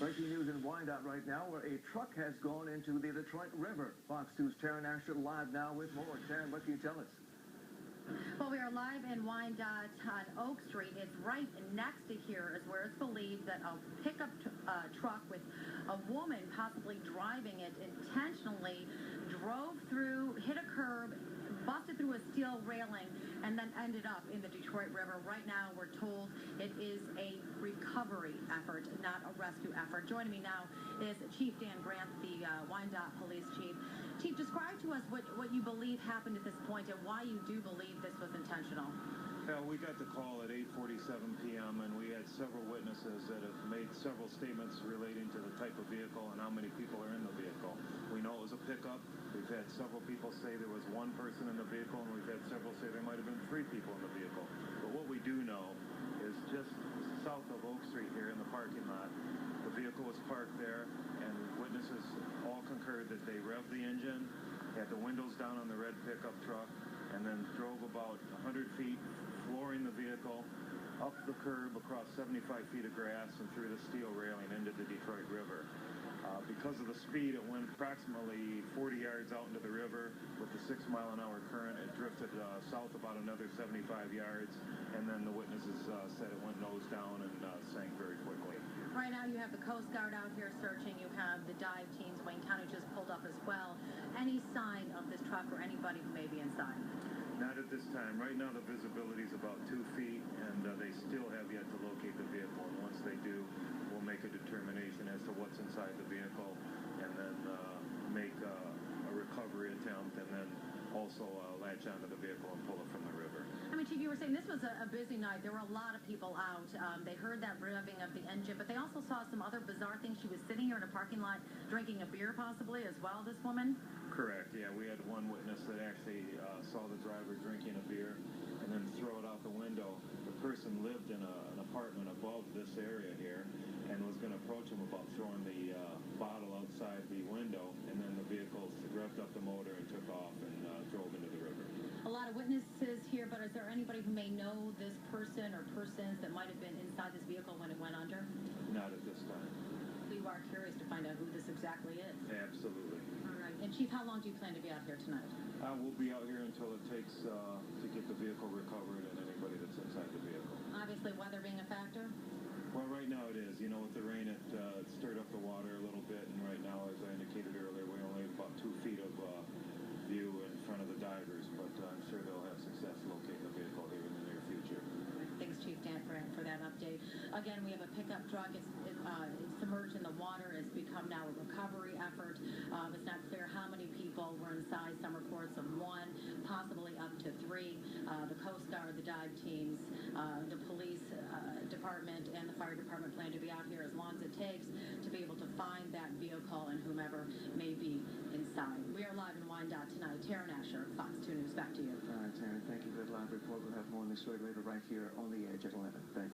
Breaking news in Wyandotte right now, where a truck has gone into the Detroit River. Fox 2's Taryn Asher live now with more. Taryn, what can you tell us? Well, we are live in Wyandotte on Oak Street. It's right next to here is where it's believed that a pickup truck with a woman possibly driving it intentionally drove through, hit a curb, busted through a steel railing, and then ended up in the Detroit River. Right now, we're told it is a recovery effort, not a rescue effort. Joining me now is Chief Dan Grant, the Wyandotte Police Chief. Chief, describe to us what you believe happened at this point and why you do believe this was intentional. We got the call at 8:47 p.m. and we had several witnesses that have made several statements relating to the type of vehicle and how many people are in the vehicle. We know it was a pickup. We've had several people say there was one person in the vehicle, and we've had several say there might have been 3 people in the vehicle. But what we do know is just south of Oak Street here in the parking lot, the vehicle was parked there, and witnesses all concurred that they revved the engine, had the windows down on the red pickup truck, and then drove about 100 feet, flooring the vehicle, up the curb across 75 feet of grass and through the steel railing into the Detroit River. Because of the speed, it went approximately 40 yards out into the river with the 6-mile-an-hour current. It drifted south about another 75 yards, and then the witnesses said it went nose down and sank very quickly. Right now, you have the Coast Guard out here searching. You have the dive teams. Wayne County just pulled up as well. Any sign of this truck or anybody who may be inside? Not at this time. Right now, the visibility is about 2 feet, and they still have yet to locate the vehicle. And once they do, we'll make a determination as to what's inside the vehicle, and then make a recovery attempt, and then also latch onto the vehicle and pull it from the river. I mean, Chief, you were saying this was a busy night. There were a lot of people out. They heard that revving of the engine, but they also saw some other bizarre things. She was sitting here in a parking lot drinking a beer possibly as well, this woman? Correct, yeah. We had one witness that actually saw the driver drinking a beer and then throw it out the window. The person lived in an apartment above this area here and was going to approach him about throwing the bottle outside the window, and then the vehicle revved up the motor and took off and drove into the river. A lot of witnesses here, but is there anybody who may know this person or persons that might have been inside this vehicle when it went under? Not at this time. You are curious to find out who this exactly is? Absolutely. All right. And Chief, how long do you plan to be out here tonight? We'll be out here until it takes to get the vehicle recovered and anybody that's inside the vehicle. Obviously, weather being a factor? Well, right now it is. You know, with the rain, it stirred up the water a little bit, and right now, as I indicated earlier, we only have about 2 feet of view in front of the divers, but I'm sure they'll have success locating the vehicle here in the near future. Thanks, Chief Dan Grant, for that update. Again, we have a pickup truck. It's submerged in the water. It's become now a recovery effort. It's not clear how many people were inside. Some reports of 1, possibly up to 3. The Coast Guard, the dive teams, the police department, and the fire department plan to be out here as long as it takes to be able to find that vehicle and whomever may be inside. We are live in Wyandotte tonight. Taryn Asher, Fox 2 News. Back to you. All right, Taryn, thank you for that live report. We'll have more on this story later right here on the edge at 11. Thanks.